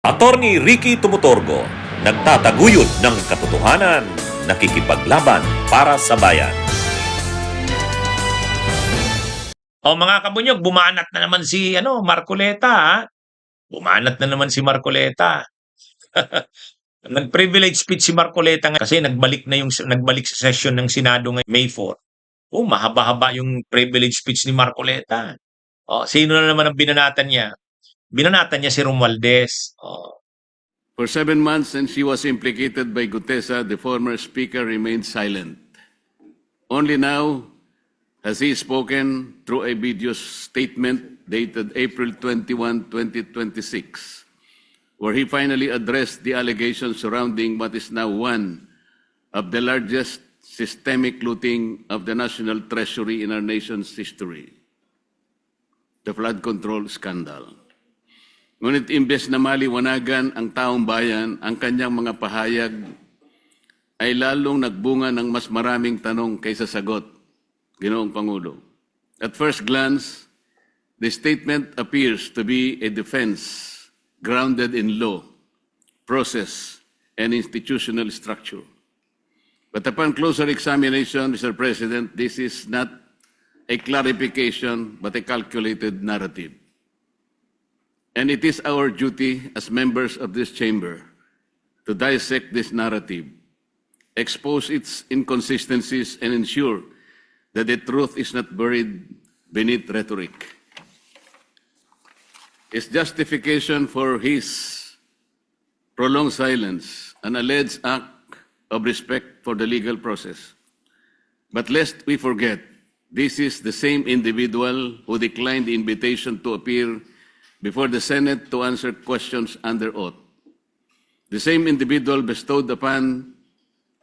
Attorney Ricky Tumutorgo, nagtataguyod ng katotohanan, nakikipaglaban para sa bayan. O mga kabunyog, bumanat na naman si Marcoleta, ha? Bumanat na naman si Marcoleta. Nag-privilege speech si Marcoleta kasi nagbalik sa session ng Senado ngayong May 4. Oh, mahaba-haba yung privilege speech ni Marcoleta. Oh, sino na naman ang binanatan niya? Binanatan niya si Romualdez. Oh, For 7 months, since she was implicated by Gutesa, the former speaker remained silent. Only now has he spoken through a video statement dated April 21, 2026, where he finally addressed the allegations surrounding what is now one of the largest systemic looting of the national treasury in our nation's history, the flood control scandal. Ngunit imbes na maliwanagan ang taong bayan, ang kanyang mga pahayag ay lalong nagbunga ng mas maraming tanong kaysa sagot, Ginoong Pangulo. At first glance, the statement appears to be a defense grounded in law, process, and institutional structure. But upon closer examination, Mr. President, this is not a clarification but a calculated narrative. And it is our duty as members of this chamber to dissect this narrative, expose its inconsistencies, and ensure that the truth is not buried beneath rhetoric. His justification for his prolonged silence, an alleged act of respect for the legal process. But lest we forget, this is the same individual who declined the invitation to appear before the Senate to answer questions under oath. The same individual bestowed upon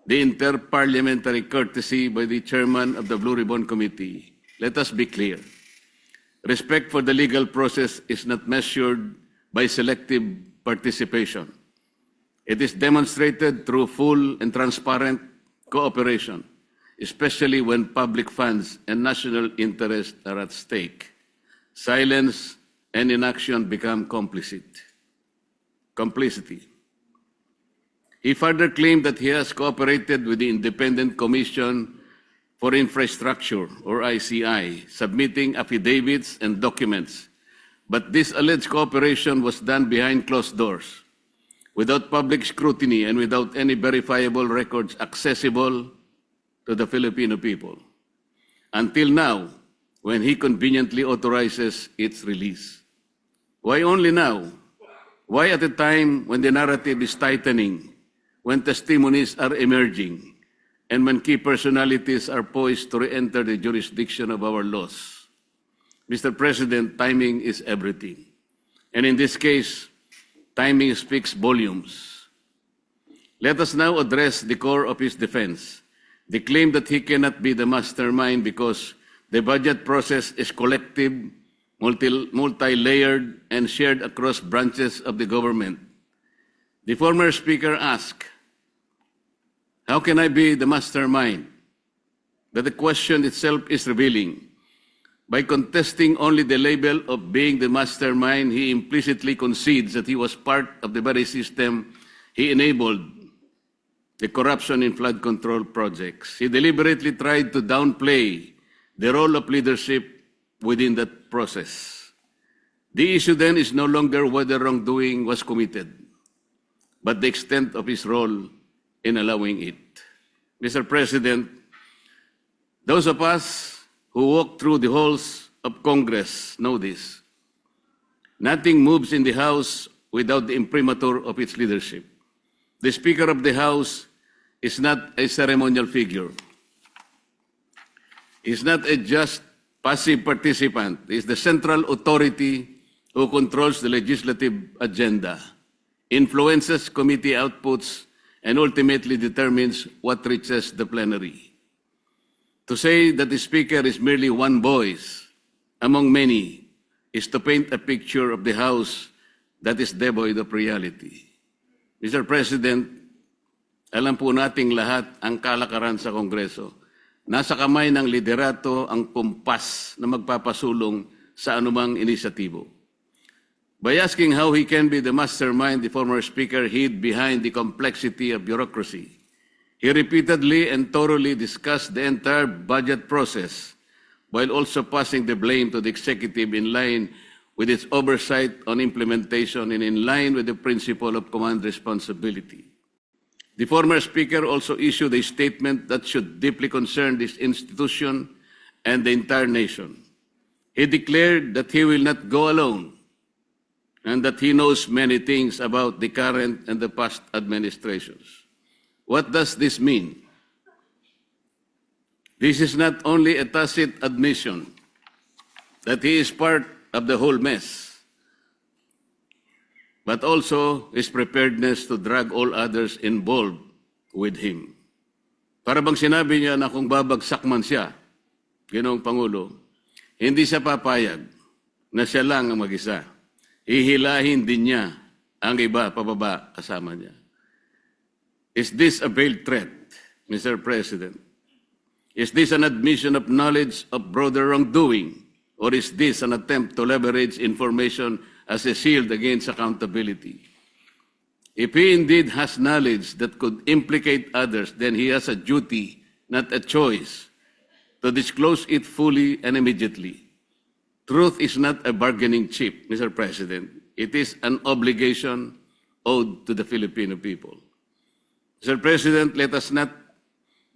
the inter-parliamentary courtesy by the chairman of the Blue Ribbon Committee. Let us be clear. Respect for the legal process is not measured by selective participation. It is demonstrated through full and transparent cooperation, especially when public funds and national interest are at stake. Silence and inaction become complicity. He further claimed that he has cooperated with the Independent Commission for Infrastructure, or ICI, submitting affidavits and documents. But this alleged cooperation was done behind closed doors, without public scrutiny and without any verifiable records accessible to the Filipino people. Until now, when he conveniently authorizes its release. Why only now? Why at a time when the narrative is tightening, when testimonies are emerging, and when key personalities are poised to re-enter the jurisdiction of our laws? Mr. President, timing is everything. And in this case, timing speaks volumes. Let us now address the core of his defense, the claim that he cannot be the mastermind because the budget process is collective, multi-layered, and shared across branches of the government. The former speaker asked, how can I be the mastermind? That the question itself is revealing. By contesting only the label of being the mastermind, he implicitly concedes that he was part of the very system he enabled, the corruption in flood control projects. He deliberately tried to downplay the role of leadership within that process. The issue then is no longer whether wrongdoing was committed, but the extent of his role in allowing it. Mr. President, those of us who walk through the halls of Congress know this. Nothing moves in the House without the imprimatur of its leadership. The Speaker of the House is not a ceremonial figure. He's not a just passive participant. He's the central authority who controls the legislative agenda, influences committee outputs, and ultimately determines what reaches the plenary. To say that the Speaker is merely one voice among many is to paint a picture of the House that is devoid of reality. Mr. President, alam po nating lahat ang kalakaran sa Kongreso. Nasa kamay ng liderato ang kumpas na magpapasulong sa anumang inisyatibo. by asking how he can be the mastermind the former speaker hid behind the complexity of bureaucracy. He repeatedly and thoroughly discussed the entire budget process while also passing the blame to the executive in line with its oversight on implementation and in line with the principle of command responsibility. The former speaker also issued a statement that should deeply concern this institution and the entire nation. He declared that he will not go alone and that he knows many things about the current and the past administrations. What does this mean? This is not only a tacit admission that he is part of the whole mess, but also his preparedness to drag all others involved with him. Para bang sinabi niya na kung babagsak man siya, Ginoong Pangulo, hindi siya papayag na siya lang ang mag-isa. Hihilahin din niya ang iba pababa kasama niya. Is this a veiled threat, Mr. President? Is this an admission of knowledge of broader wrongdoing? Or is this an attempt to leverage information as a shield against accountability? If he indeed has knowledge that could implicate others, then he has a duty, not a choice, to disclose it fully and immediately. Truth is not a bargaining chip, Mr. President. It is an obligation owed to the Filipino people. Mr. President, let us not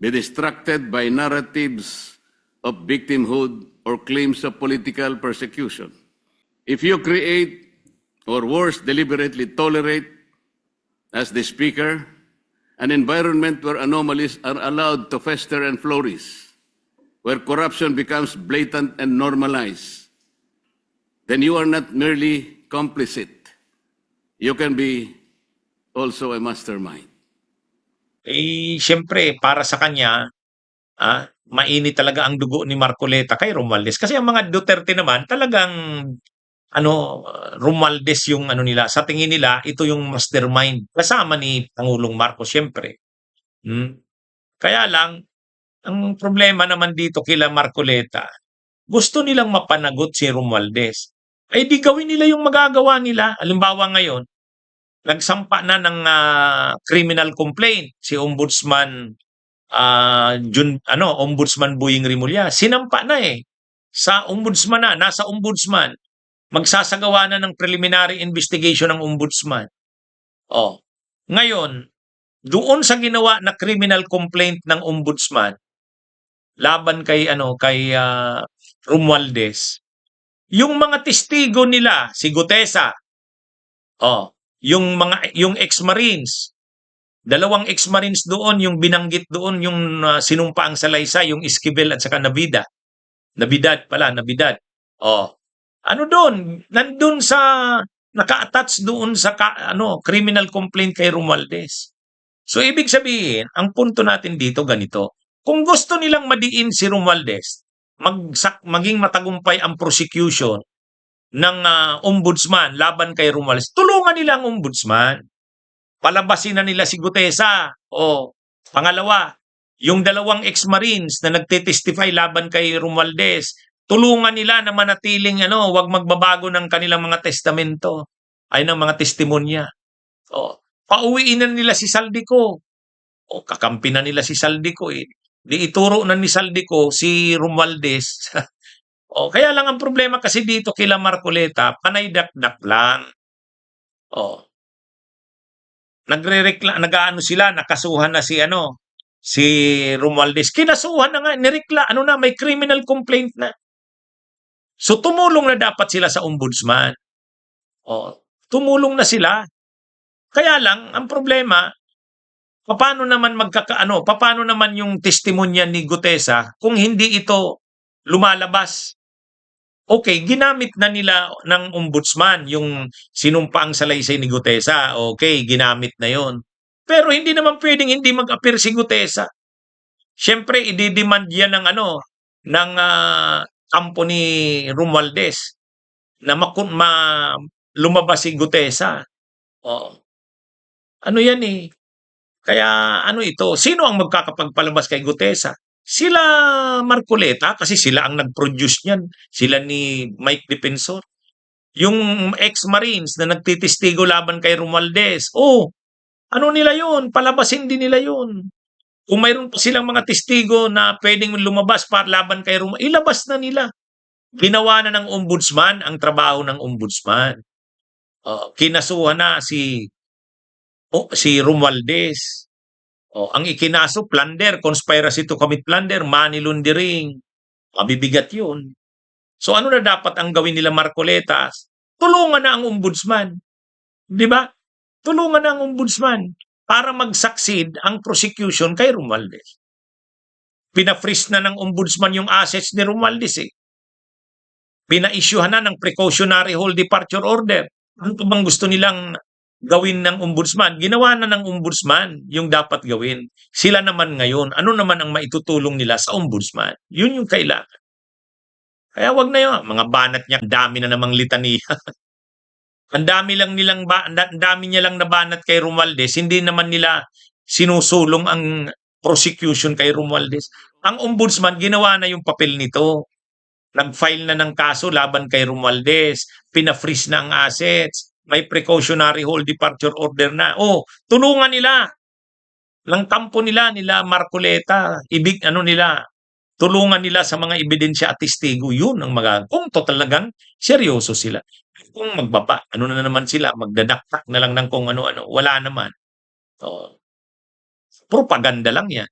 be distracted by narratives of victimhood or claims of political persecution. If you create, or worse, deliberately tolerate, as the Speaker, an environment where anomalies are allowed to fester and flourish, where corruption becomes blatant and normalized, then you are not merely complicit. You can be also a mastermind. Eh, siyempre, para sa kanya, mainit talaga ang dugo ni Marcoleta kay Romualdez. Kasi ang mga Duterte naman, talagang Romualdez yung nila. Sa tingin nila, ito yung mastermind. Kasama ni Pangulong Marcos, siyempre. Kaya lang, ang problema naman dito kila Marcoleta, gusto nilang mapanagot si Romualdez. Eh di gawin nila yung magagawa nila. Halimbawa ngayon, nagsampa na ng criminal complaint si Ombudsman Ombudsman Boying Rimulya. Sinampa na sa ombudsman nasa ombudsman. Magsasagawa na ng preliminary investigation ng ombudsman. Ngayon, doon sa ginawa na criminal complaint ng ombudsman laban kay Romualdez, yung mga testigo nila, si Gutesa, yung ex-Marines, 2 ex-Marines doon, yung binanggit doon, yung sinumpa ang salaysay, yung Esquivel at saka Nabidad. Nabidad. Nandun sa, naka-attach doon sa criminal complaint kay Romualdez. So, ibig sabihin, ang punto natin dito ganito, kung gusto nilang madiin si Romualdez, maging matagumpay ang prosecution ng ombudsman laban kay Romualdez, tulungan nila ang ombudsman. Palabasin na nila si Gutesa. Pangalawa, yung 2 ex-Marines na nagtitestify laban kay Romualdez, tulungan nila na manatiling wag magbabago ng kanilang mga testamento, ay ng mga testimonya. Pauwiin na nila si Saldico. Kakampi na nila si Saldico Di ituro na ni Saldico si Romualdez. Kaya lang ang problema kasi dito kila Marcoleta, panay dakdak lang. Nag-aano sila, nakasuhan na si Romualdez. Kinasuhan na nga, may criminal complaint na. So tumulong na dapat sila sa ombudsman. Tumulong na sila. Kaya lang ang problema, paano naman yung testimonya ni Gutesa kung hindi ito lumalabas? Okay, ginamit na nila ng ombudsman yung sinumpaang salaysay ni Gutesa. Okay, ginamit na yon. Pero hindi naman pwedeng hindi mag-appear si Gutesa. Siyempre, i-demand yan ng kampo ni Romualdez na lumabas si Gutesa. Yan Kaya ito? Sino ang magkakapagpalabas kay Gutesa? Sila Marcoleta kasi sila ang nag-produce niyan. Sila ni Mike Defensor. Yung ex-Marines na nagtitistigo laban kay Romualdez, ano nila yun? Palabasin din nila yun. Kung mayroon pa silang mga testigo na pwedeng lumabas para laban kay Romualdez, ilabas na nila. Ginawa na ng ombudsman ang trabaho ng ombudsman. Kinasuhan na si Romualdez. Ang ikinaso, plunder, conspiracy to commit plunder, money laundering. Mabibigat yun. So ano na dapat ang gawin nila Marcoletas? Tulungan na ang ombudsman. Di ba? Tulungan na ang ombudsman para mag-succeed ang prosecution kay Romualdez. Pina-freeze na ng ombudsman yung assets ni Romualdez eh. Pina-issuehan na ng precautionary hold departure order. Ano pa bang gusto nilang gawin ng ombudsman? Ginawa na ng ombudsman yung dapat gawin. Sila naman ngayon, ano naman ang maitutulong nila sa ombudsman? Yun yung kailangan. Kaya wag na yun. Mga banat niya, ang dami na namang litaniya. Ang dami niya lang nabanat kay Romualdez, hindi naman nila sinusulong ang prosecution kay Romualdez. Ang ombudsman, ginawa na yung papel nito. Nag-file na ng kaso laban kay Romualdez, pina-freeze na ang assets, may precautionary hold departure order na. Tulungan nila. Lang kampo nila Marcoleta, tulungan nila sa mga ebidensya at testigo. Yun ang kung talagang seryoso sila. Kung ano na naman sila, magdadaktak na lang ng kung ano-ano. Wala naman. Propaganda lang yan.